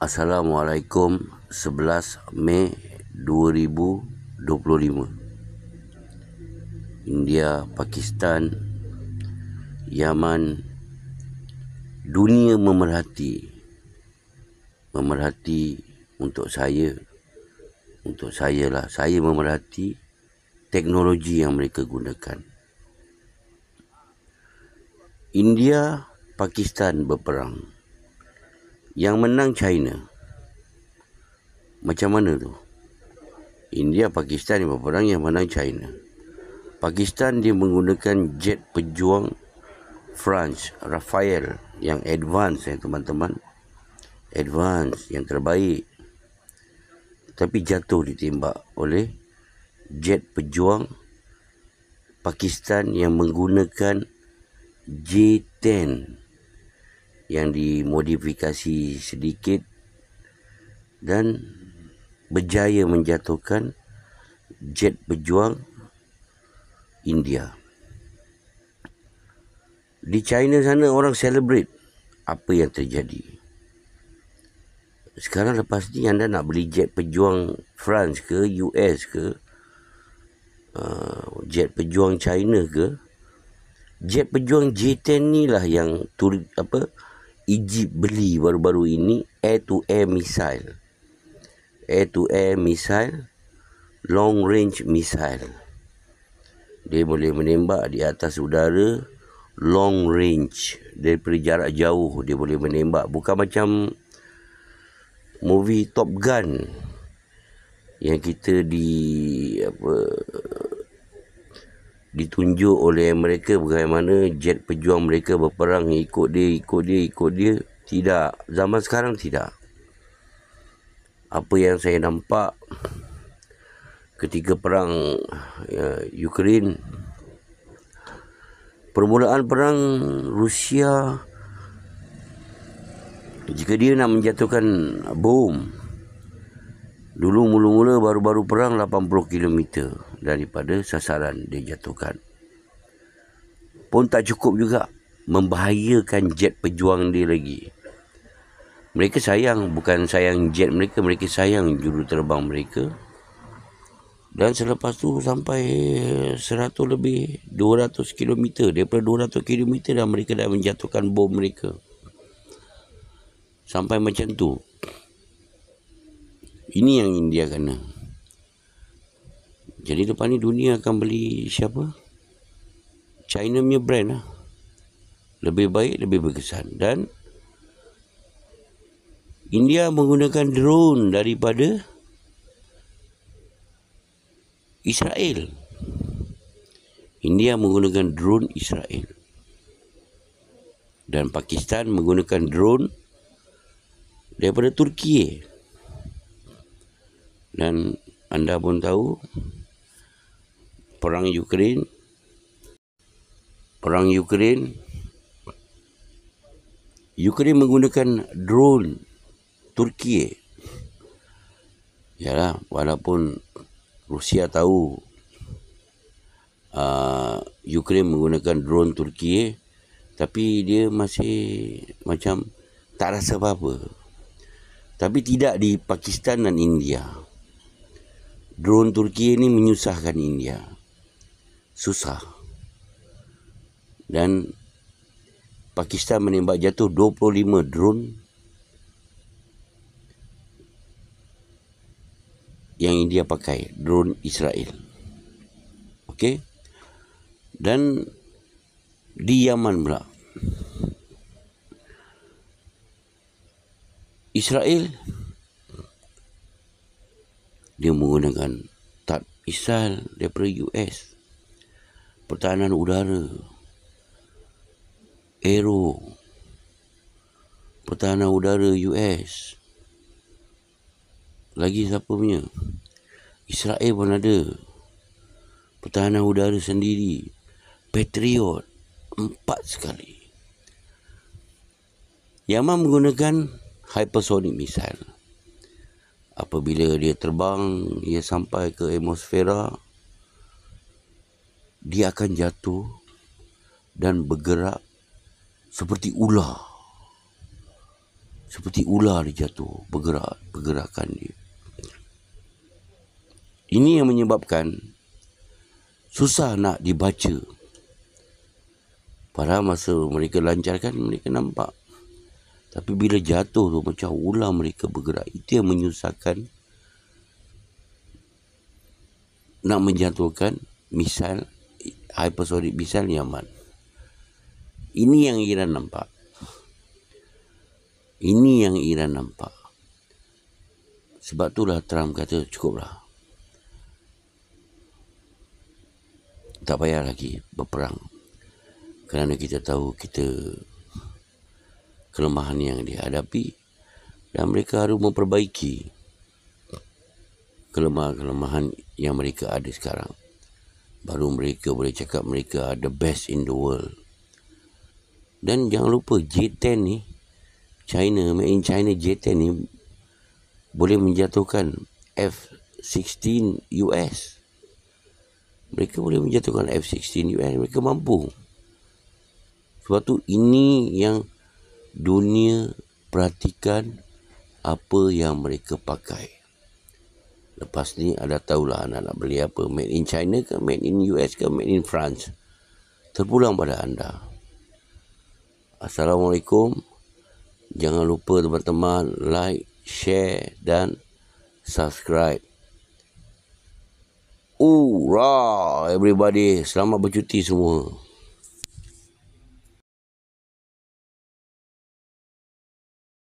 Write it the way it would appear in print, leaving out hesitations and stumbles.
Assalamualaikum. 11 Mei 2025. India, Pakistan, Yaman, dunia memerhati untuk saya memerhati teknologi yang mereka gunakan. India, Pakistan berperang. Yang menang China. Macam mana tu? India, Pakistan yang berperang, yang menang China. Pakistan dia menggunakan jet pejuang France, Rafale yang advance teman-teman. Advance, yang terbaik. Tapi jatuh ditembak oleh jet pejuang Pakistan yang menggunakan J-10 yang dimodifikasi sedikit dan berjaya menjatuhkan jet pejuang India. Di China sana orang celebrate apa yang terjadi. Sekarang lepas ni anda nak beli jet pejuang France ke, US ke, jet pejuang China ke, jet pejuang J-10 ni lah yang Egypt beli baru-baru ini, air-to-air missile. Air-to-air missile, long range missile. Dia boleh menembak di atas udara, long range. Daripada jarak jauh dia boleh menembak. Bukan macam movie Top Gun yang kita ditunjuk oleh mereka bagaimana jet pejuang mereka berperang, ikut dia. Tidak, zaman sekarang tidak. Apa yang saya nampak ketika perang Ukraine, permulaan perang Rusia, jika dia nak menjatuhkan bom, dulu mula-mula baru-baru perang 80 km daripada sasaran dia jatuhkan. Pun tak cukup juga, membahayakan jet pejuang dia lagi. Mereka sayang, bukan sayang jet mereka, mereka sayang juruterbang mereka. Dan selepas tu sampai 100 lebih, 200 km. Daripada 200 km dah mereka dah menjatuhkan bom mereka. Sampai macam tu. Ini yang India kena. Jadi lepas ni dunia akan beli siapa? China punya brand lah. Lebih baik, lebih berkesan. Dan India menggunakan drone daripada Israel. India menggunakan drone Israel. Dan Pakistan menggunakan drone daripada Turki. Dan anda pun tahu perang Ukraine menggunakan drone Turki. Yalah, walaupun Rusia tahu Ukraine menggunakan drone Turki, tapi dia masih macam tak rasa apa-apa. Tapi tidak di Pakistan dan India. Drone Turki ni menyusahkan India. Susah. Dan Pakistan menembak jatuh 25 drone yang India pakai, drone Israel. Okey? Dan di Yaman pula, Israel dia menggunakan THAAD missile daripada US, pertahanan udara, Aero, pertahanan udara US. Lagi siapa punya? Israel pun ada pertahanan udara sendiri, Patriot, 4 sekali. Yaman menggunakan hypersonic missile. Apabila dia terbang, dia sampai ke atmosfera, dia akan jatuh dan bergerak seperti ular. Seperti ular dia jatuh, pergerakan dia. Ini yang menyebabkan susah nak dibaca. Padahal masa mereka lancarkan, mereka nampak. Tapi bila jatuh tu macam ular mereka bergerak. Itu yang menyusahkan nak menjatuhkan misal hypersonic misal Yaman. Ini yang Iran nampak. Ini yang Iran nampak. Sebab itulah Trump kata cukuplah. Tak payah lagi berperang. Kerana kita tahu kelemahan yang dihadapi dan mereka harus memperbaiki kelemahan-kelemahan yang mereka ada sekarang. Baru mereka boleh cakap mereka are the best in the world. Dan jangan lupa J-10 ni, made in China J-10 ni boleh menjatuhkan F-16 US. Mereka boleh menjatuhkan F-16 US. Mereka mampu. Sebab tu ini yang dunia perhatikan apa yang mereka pakai. Lepas ni ada tahulah anak nak beli apa. Made in China ke, made in US ke, made in France. Terpulang pada anda. Assalamualaikum. Jangan lupa teman-teman like, share dan subscribe. Hurrah everybody. Selamat bercuti semua.